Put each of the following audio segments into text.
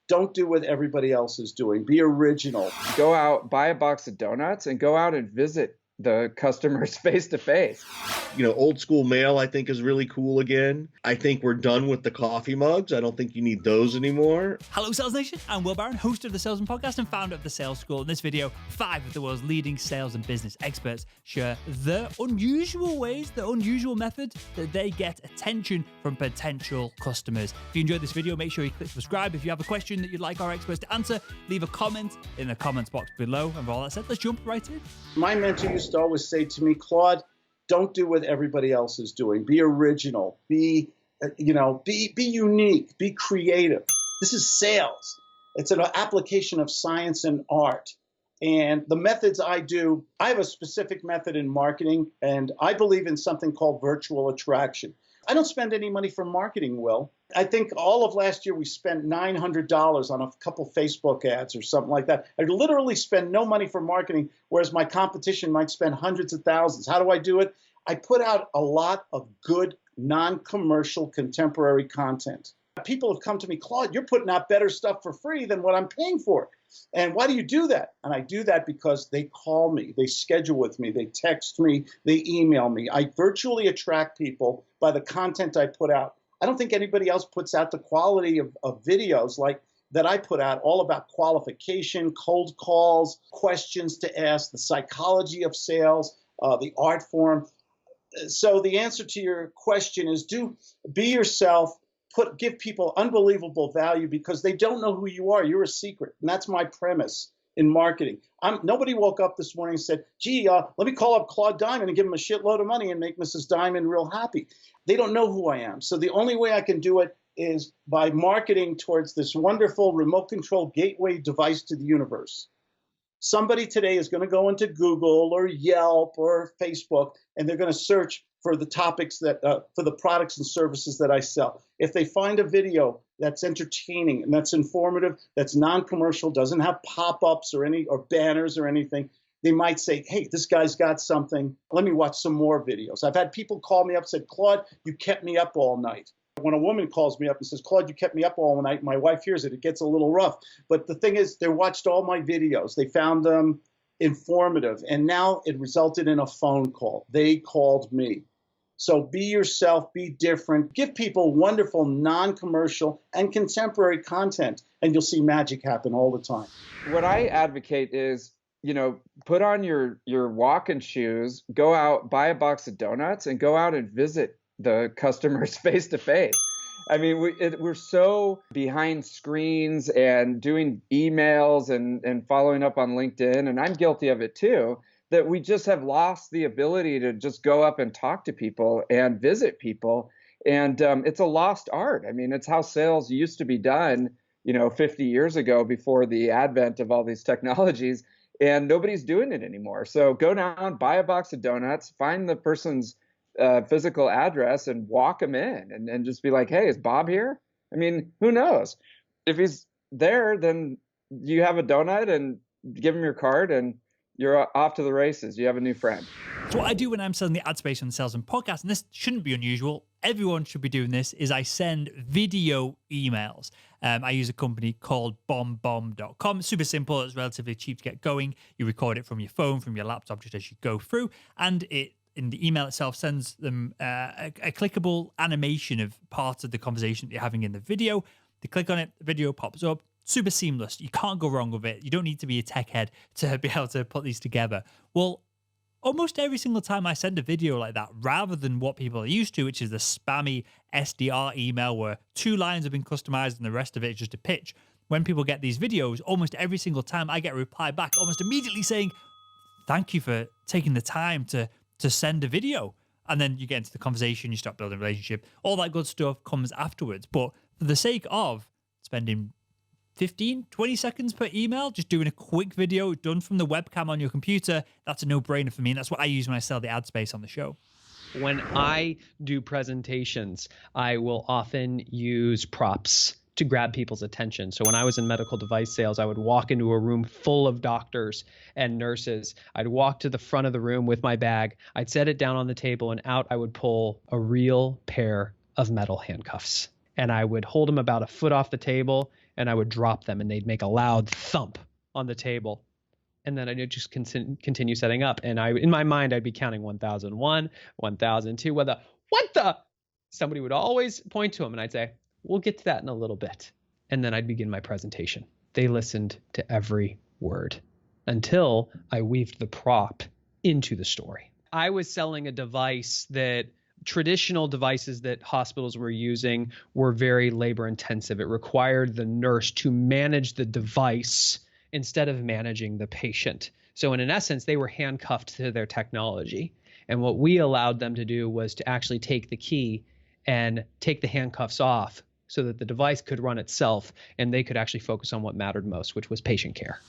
Don't do what everybody else is doing. Be original. Go out, buy a box of donuts, and go out and visit the customers face to face. Old school mail, I think, is really cool again. I think we're done with the coffee mugs. I don't think you need those anymore. Hello, Sales Nation. I'm Will Barron, host of the Salesman podcast and founder of the Sales School. In this video, 5 of the world's leading sales and business experts share the unusual ways, the unusual methods that they get attention from potential customers. If you enjoyed this video, make sure you click subscribe. If you have a question that you'd like our experts to answer, leave a comment in the comments box below. And for all that said, let's jump right in. My mentor used to always say to me, Claude, don't do what everybody else is doing. Be original. Be unique. Be creative. This is sales. It's an application of science and art. And the methods I have a specific method in marketing, and I believe in something called virtual attraction. I don't spend any money for marketing, Will. I think all of last year we spent $900 on a couple Facebook ads or something like that. I literally spend no money for marketing, whereas my competition might spend hundreds of thousands. How do I do it? I put out a lot of good, non-commercial, contemporary content. People have come to me, Claude, you're putting out better stuff for free than what I'm paying for. And why do you do that? And I do that because they call me, they schedule with me, they text me, they email me. I virtually attract people by the content I put out. I don't think anybody else puts out the quality of videos like that I put out, all about qualification, cold calls, questions to ask, the psychology of sales, the art form. So the answer to your question is be yourself. Give people unbelievable value because they don't know who you are. You're a secret. And that's my premise in marketing. Nobody woke up this morning and said, gee, let me call up Claude Diamond and give him a shitload of money and make Mrs. Diamond real happy. They don't know who I am. So the only way I can do it is by marketing towards this wonderful remote control gateway device to the universe. Somebody today is going to go into Google or Yelp or Facebook, and they're going to search for the topics for the products and services that I sell. If they find a video that's entertaining and that's informative, that's non-commercial, doesn't have pop-ups or banners or anything, they might say, hey, this guy's got something. Let me watch some more videos. I've had people call me up and said, Claude, you kept me up all night. When a woman calls me up and says, Claude, you kept me up all night, my wife hears it, it gets a little rough. But the thing is, they watched all my videos. They found them informative. And now it resulted in a phone call. They called me. So be yourself, be different, give people wonderful non-commercial and contemporary content, and you'll see magic happen all the time. What I advocate is, put on your walking shoes, go out, buy a box of donuts, and go out and visit the customers face to face. I mean, we're so behind screens and doing emails and following up on LinkedIn, and I'm guilty of it too, that we just have lost the ability to just go up and talk to people and visit people. And it's a lost art. I mean, it's how sales used to be done, 50 years ago before the advent of all these technologies, and nobody's doing it anymore. So go down, buy a box of donuts, find the person's physical address and walk them in and just be like, hey, is Bob here? I mean, who knows? If he's there, then you have a donut and give him your card and you're off to the races. You have a new friend. So what I do when I'm selling the ad space on the Salesman podcast, and this shouldn't be unusual, everyone should be doing this, is I send video emails. I use a company called bombbomb.com. Super simple. It's relatively cheap to get going. You record it from your phone, from your laptop, just as you go through. And it, in the email itself, sends them a clickable animation of parts of the conversation that you're having in the video. They click on it, the video pops up. Super seamless. You can't go wrong with it. You don't need to be a tech head to be able to put these together. Well, almost every single time I send a video like that, rather than what people are used to, which is the spammy SDR email where 2 lines have been customized and the rest of it is just a pitch, when people get these videos, almost every single time I get a reply back almost immediately saying, thank you for taking the time to send a video. And then you get into the conversation, you start building a relationship. All that good stuff comes afterwards. But for the sake of spending 15, 20 seconds per email, just doing a quick video done from the webcam on your computer, that's a no-brainer for me. And that's what I use when I sell the ad space on the show. When I do presentations, I will often use props to grab people's attention. So when I was in medical device sales, I would walk into a room full of doctors and nurses. I'd walk to the front of the room with my bag. I'd set it down on the table, and out I would pull a real pair of metal handcuffs. And I would hold them about a foot off the table, and I would drop them and they'd make a loud thump on the table. And then I'd just continue setting up. And in my mind, I'd be counting 1001, 1002, what the? Somebody would always point to them and I'd say, we'll get to that in a little bit. And then I'd begin my presentation. They listened to every word until I weaved the prop into the story. I was selling a device that traditional devices that hospitals were using were very labor intensive. It required the nurse to manage the device instead of managing the patient. So in essence, they were handcuffed to their technology. And what we allowed them to do was to actually take the key and take the handcuffs off so that the device could run itself and they could actually focus on what mattered most, which was patient care.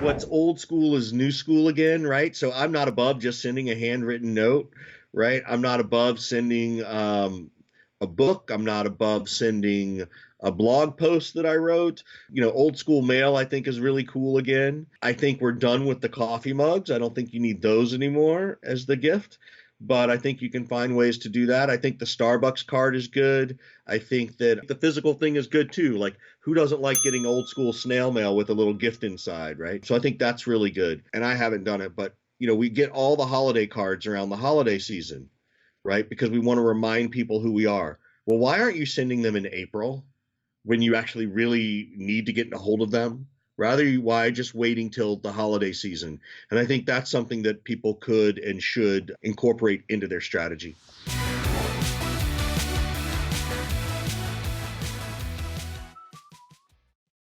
What's old school is new school again, right? So I'm not above just sending a handwritten note, right? I'm not above sending a book. I'm not above sending a blog post that I wrote. Old school mail, I think, is really cool again. I think we're done with the coffee mugs. I don't think you need those anymore as the gift, but I think you can find ways to do that. I think the Starbucks card is good. I think that the physical thing is good too. Like, who doesn't like getting old school snail mail with a little gift inside, right? So I think that's really good. And I haven't done it, but we get all the holiday cards around the holiday season, right? Because we want to remind people who we are. Well, why aren't you sending them in April when you actually really need to get a hold of them? Why just waiting till the holiday season? And I think that's something that people could and should incorporate into their strategy.